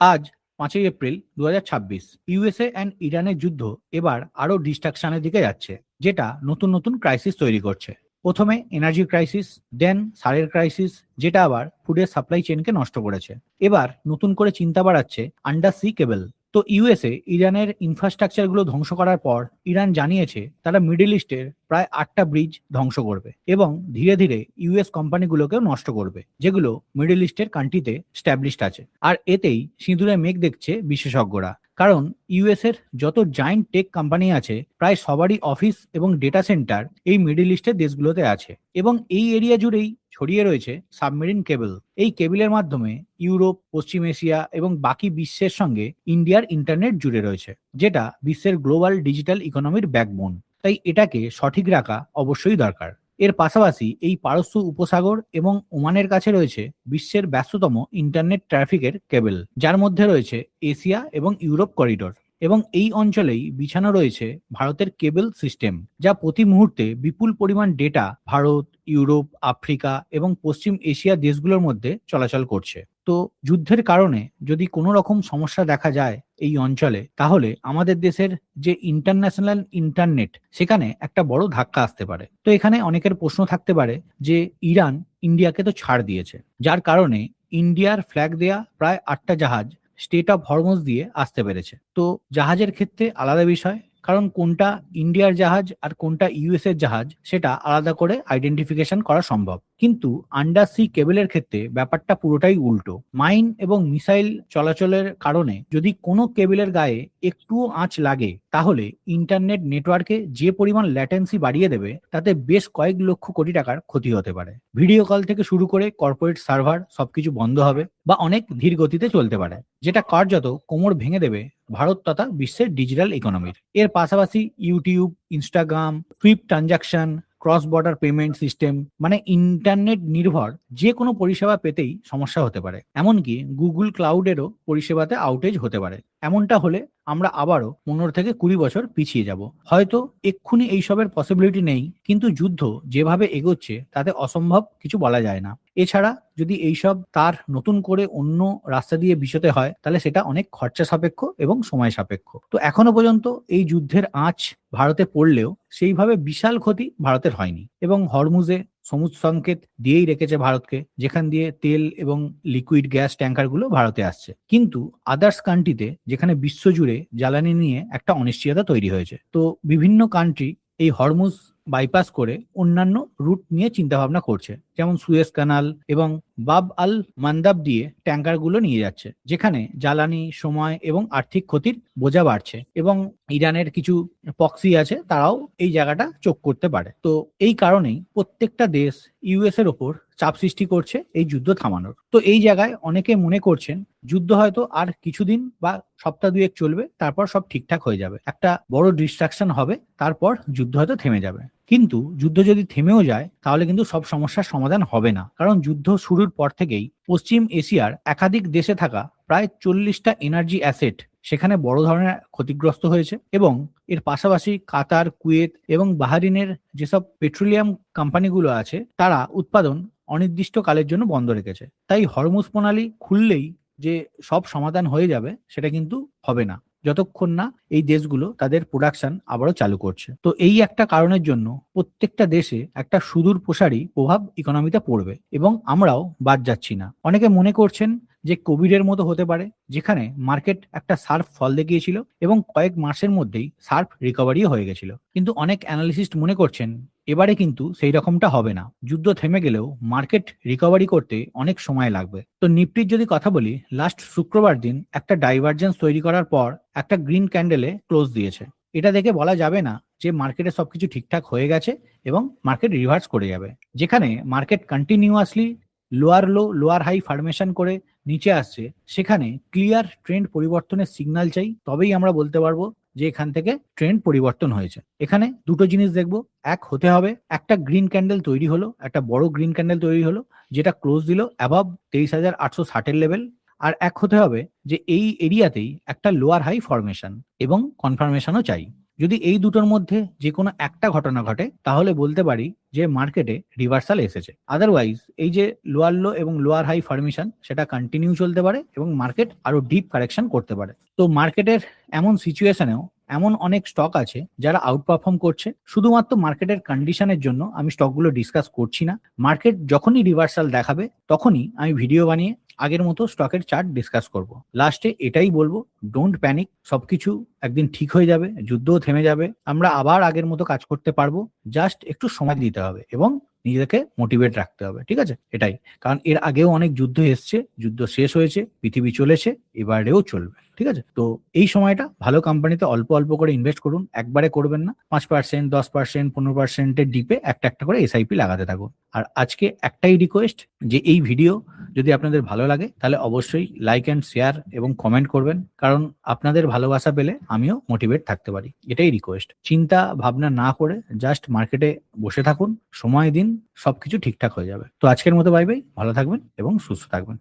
আজ 5ই April 2026। USA and ইরানের যুদ্ধ এবার আরও ডিস্ট্রাকশনের দিকে যাচ্ছে, যেটা নতুন নতুন ক্রাইসিস তৈরি করছে। প্রথমে এনার্জি ক্রাইসিস, দেন সারের ক্রাইসিস, যেটা আবার ফুডের সাপ্লাই চেনকে নষ্ট করেছে। এবার নতুন করে চিন্তা বাড়াচ্ছে আন্ডার সি কেবল। তো ইউএসএ ইরানের ইনফ্রাস্ট্রাকচারগুলো ধ্বংস করার পর ইরান জানিয়েছে তারা মিডল ইস্টের প্রায় 8টা ব্রিজ ধ্বংস করবে এবং ধীরে ধীরে ইউএস কোম্পানিগুলোকেও নষ্ট করবে, যেগুলো মিডল ইস্টের কান্ট্রিতে স্ট্যাবলিশড আছে। আর এতেই সিঁদুরে মেঘ দেখছে বিশেষজ্ঞরা, কারণ ইউএস এর যত জায়ান্ট টেক কোম্পানি আছে প্রায় সবারই অফিস এবং ডেটা সেন্টার এই মিডল ইস্টের দেশগুলোতে আছে, এবং এই এরিয়া জুড়েই ছড়িয়ে রয়েছে সাবমেরিন কেবল। এই কেবলের মাধ্যমে ইউরোপ, পশ্চিম এশিয়া এবং বাকি বিশ্বের সঙ্গে ইন্ডিয়ার ইন্টারনেট জুড়ে রয়েছে, যেটা বিশ্বের গ্লোবাল ডিজিটাল ইকোনমির ব্যাকবোন। তাই এটাকে সঠিক রাখা অবশ্যই দরকার। এর পাশাপাশি এই পারস্য উপসাগর এবং ওমানের কাছে রয়েছে বিশ্বের ব্যস্ততম ইন্টারনেট ট্রাফিকের কেবল, যার মধ্যে রয়েছে এশিয়া এবং ইউরোপ করিডোর। এবং এই অঞ্চলেই বিছানো রয়েছে ভারতের কেবল সিস্টেম, যা প্রতি মুহূর্তে বিপুল পরিমাণ ডেটা ভারত, ইউরোপ, আফ্রিকা এবং পশ্চিম এশিয়া দেশগুলোর মধ্যে চলাচল করছে। তো যুদ্ধের কারণে যদি কোনো রকম সমস্যা দেখা যায় এই অঞ্চলে, তাহলে আমাদের দেশের যে ইন্টারন্যাশনাল ইন্টারনেট, সেখানে একটা বড় ধাক্কা আসতে পারে। তো এখানে অনেকের প্রশ্ন থাকতে পারে যে ইরান ইন্ডিয়াকে তো ছাড় দিয়েছে, যার কারণে ইন্ডিয়ার ফ্ল্যাগ দেয়া প্রায় 8টা জাহাজ স্টেট অফ হরমুজ দিয়ে আসতে পেরেছে। তো জাহাজের ক্ষেত্রে আলাদা বিষয়, কারণ কোনটা ইন্ডিয়ার জাহাজ আর কোনটা ইউএস এর জাহাজ সেটা আলাদা করে আইডেন্টিফিকেশন করা সম্ভব। কিন্তু আন্ডার সি কেবলের ক্ষেত্রে ব্যাপারটা পুরোটাই উল্টো। মাইন এবং মিসাইল চলাচলের কারণে যদি কোনো কেবলের গায়ে একটুও আঁচ লাগে, তাহলে ইন্টারনেট নেটওয়ার্কে যে পরিমাণ ল্যাটেন্সি বাড়িয়ে দেবে, তাতে বেশ কয়েক লক্ষ কোটি টাকার ক্ষতি হতে পারে। ভিডিও কল থেকে শুরু করে কর্পোরেট সার্ভার সবকিছু বন্ধ হবে বা অনেক ধীর গতিতে চলতে পারে, যেটা কার্যত কোমর ভেঙে দেবে ভারত তথা বিশ্বের ডিজিটাল ইকোনমির। এর পাশাপাশি YouTube, Instagram, Swift transaction, cross border payment system, মানে ইন্টারনেট নির্ভর যে কোনো পরিষেবা পেতেই সমস্যা হতে পারে। এমনকি গুগল ক্লাউডেরও পরিষেবাতে আউটেজ হতে পারে। এমনটা হলে আমরা আবারও 15 থেকে 20 বছর পিছিয়ে যাব। হয়তো এক্ষুনি এইসবের পসিবিলিটি নেই, কিন্তু যুদ্ধ যেভাবে এগোচ্ছে তাতে অসম্ভব কিছু বলা যায় না। এছাড়া যদি এইসব তার নতুন করে অন্য রাস্তা দিয়ে বিশতে হয়, তাহলে সেটা অনেক খরচা সাপেক্ষ এবং সময় সাপেক্ষ। তো এখনো পর্যন্ত এই যুদ্ধের আঁচ ভারতে পড়লেও সেইভাবে বিশাল ক্ষতি ভারতের হয়নি, এবং হরমুজে সমুদ সংকেত দিয়েই রেখেছে ভারতকে, যেখান দিয়ে তেল এবং লিকুইড গ্যাস ট্যাঙ্কারগুলো ভারতে আসছে। কিন্তু আদার্স কান্ট্রিতে, যেখানে বিশ্বজুড়ে জ্বালানি নিয়ে একটা অনিশ্চয়তা তৈরি হয়েছে, তো বিভিন্ন কান্ট্রি এই হরমুজ বাইপাস করে অন্যান্য রুট নিয়ে চিন্তা ভাবনা করছে, যেমন সুয়েজ কানাল এবং বাব আল মান্দাব দিয়ে ট্যাঙ্কারগুলো নিয়ে যাচ্ছে, যেখানে জ্বালানি, সময় এবং আর্থিক ক্ষতির বোঝা বাড়ছে। এবং ইরানের কিছু পক্সি আছে, তারাও এই জায়গাটা চোখ করতে পারে। তো এই কারণেই প্রত্যেকটা দেশ ইউএস এর ওপর চাপ সৃষ্টি করছে এই যুদ্ধ থামানোর। তো এই জায়গায় অনেকে মনে করছেন যুদ্ধ হয়তো আর কিছুদিন বা সপ্তাহ দুয়েক চলবে, তারপর সব ঠিকঠাক হয়ে যাবে, একটা বড় ডিস্ট্রাকশন হবে, তারপর যুদ্ধ হয়তো থেমে যাবে। কিন্তু যুদ্ধ যদি থেমেও যায়, তাহলে কিন্তু সব সমস্যার সমাধান হবে না, কারণ যুদ্ধ শুরুর পর থেকেই পশ্চিম এশিয়ার একাধিক দেশে থাকা প্রায় 40টা এনার্জি অ্যাসেট সেখানে বড় ধরনের ক্ষতিগ্রস্ত হয়েছে। এবং এর পাশাপাশি কাতার, কুয়েত এবং বাহারিনের যেসব পেট্রোলিয়াম কোম্পানিগুলো আছে, তারা উৎপাদন অনির্দিষ্টকালের জন্য বন্ধ রেখেছে। তাই হরমুজ প্রণালী খুললেই যে সব সমাধান হয়ে যাবে, সেটা কিন্তু হবে না, যতক্ষণ না এই দেশগুলো তাদের প্রোডাকশন আবারও চালু করছে। তো এই একটা কারণের জন্য প্রত্যেকটা দেশে একটা সুদূর প্রসারী প্রভাব ইকোনমিতে পড়বে, এবং আমরাও বাদ যাচ্ছি না। অনেকে মনে করছেন যে কোভিডের মতো হতে পারে, যেখানে মার্কেট একটা শার্প ফল দেখিয়েছিল এবং কয়েক মাসের মধ্যেই শার্প রিকভারিও হয়ে গেছিল। কিন্তু অনেক অ্যানালিস্ট মনে করছেন এবারে কিন্তু সেই রকমটা হবে না। যুদ্ধ থেমে গেলেও মার্কেট রিকভারি করতে অনেক সময় লাগবে। তো নিফটির যদি কথা বলি, লাস্ট শুক্রবার দিন একটা ডাইভারজেন্স তৈরি করার পর একটা গ্রিন ক্যান্ডেলে ক্লোজ দিয়েছে। এটা দেখে বলা যাবে না যে মার্কেটে সবকিছু ঠিকঠাক হয়ে গেছে এবং মার্কেট রিভার্স করে যাবে। যেখানে market continuously lower low lower high formation করে নিচে আসছে, সেখানে ক্লিয়ার ট্রেন্ড পরিবর্তনের সিগন্যাল চাই, তবেই আমরা বলতে পারবো যে এখান থেকে ট্রেন্ড পরিবর্তন হয়েছে। এখানে দুটো জিনিস দেখবো, এক হতে হবে একটা গ্রিন ক্যান্ডেল তৈরি হলো, একটা বড় গ্রিন ক্যান্ডেল তৈরি হলো, যেটা ক্লোজ দিল অ্যাভাব 23,860 লেভেল। আর এক হতে হবে যে এই এরিয়াতেই একটা লোয়ার হাই ফরমেশন এবং কনফার্মেশনও চাই। যদি এই দুটোর মধ্যে যে কোনো একটা ঘটনা ঘটে তাহলে বলতে পারি যে মার্কেটে রিভার্সাল এসেছে। আদারওয়াইজ এই যে লোয়ার লো এবং লোয়ার হাই ফরমেশন সেটা কন্টিনিউ চলতে পারে এবং মার্কেট আরো ডিপ কারেকশন করতে পারে। তো মার্কেটের এমন সিচুয়েশনেও এমন অনেক স্টক আছে যারা আউট পারফর্ম করছে। শুধুমাত্র মার্কেটের কন্ডিশনের জন্য আমি স্টকগুলো ডিসকাস করছি না। মার্কেট যখনই রিভার্সাল দেখাবে তখনই আমি ভিডিও বানিয়ে আগের মতো স্টকের চার্ট ডিসকাস করব। লাস্টে এটাই বলবো, ডোন্ট প্যানিক, সবকিছু একদিন ঠিক হয়ে যাবে, যুদ্ধও থেমে যাবে, আমরা আবার আগের মতো কাজ করতে পারবো। জাস্ট একটু সময় দিতে হবে এবং নিজেকে মোটিভেট রাখতে হবে, ঠিক আছে? এটাই, কারণ এর আগেও অনেক যুদ্ধ এসছে, যুদ্ধ শেষ হয়েছে, পৃথিবী চলেছে, এবারেও চলবে, ঠিক আছে? তো এই সময়টা ভালো কোম্পানিতে অল্প অল্প করে ইনভেস্ট করুন, একবারে করবেন না। 5%, 10%, 15%-এর ডিপে একটা একটা করে এসআইপি লাগাতে থাকুন। আর আজকে একটাই রিকোয়েস্ট, যে এই ভিডিও যদি আপনাদের ভালো লাগে তাহলে অবশ্যই লাইক অ্যান্ড শেয়ার এবং কমেন্ট করবেন, কারণ আপনাদের ভালোবাসা পেলে আমিও মোটিভেট থাকতে পারি। এটাই রিকোয়েস্ট। চিন্তা ভাবনা না করে জাস্ট মার্কেটে বসে থাকুন, সময় দিন, সবকিছু ঠিকঠাক হয়ে যাবে। তো আজকের মতো বাই বাই, ভালো থাকবেন এবং সুস্থ থাকবেন।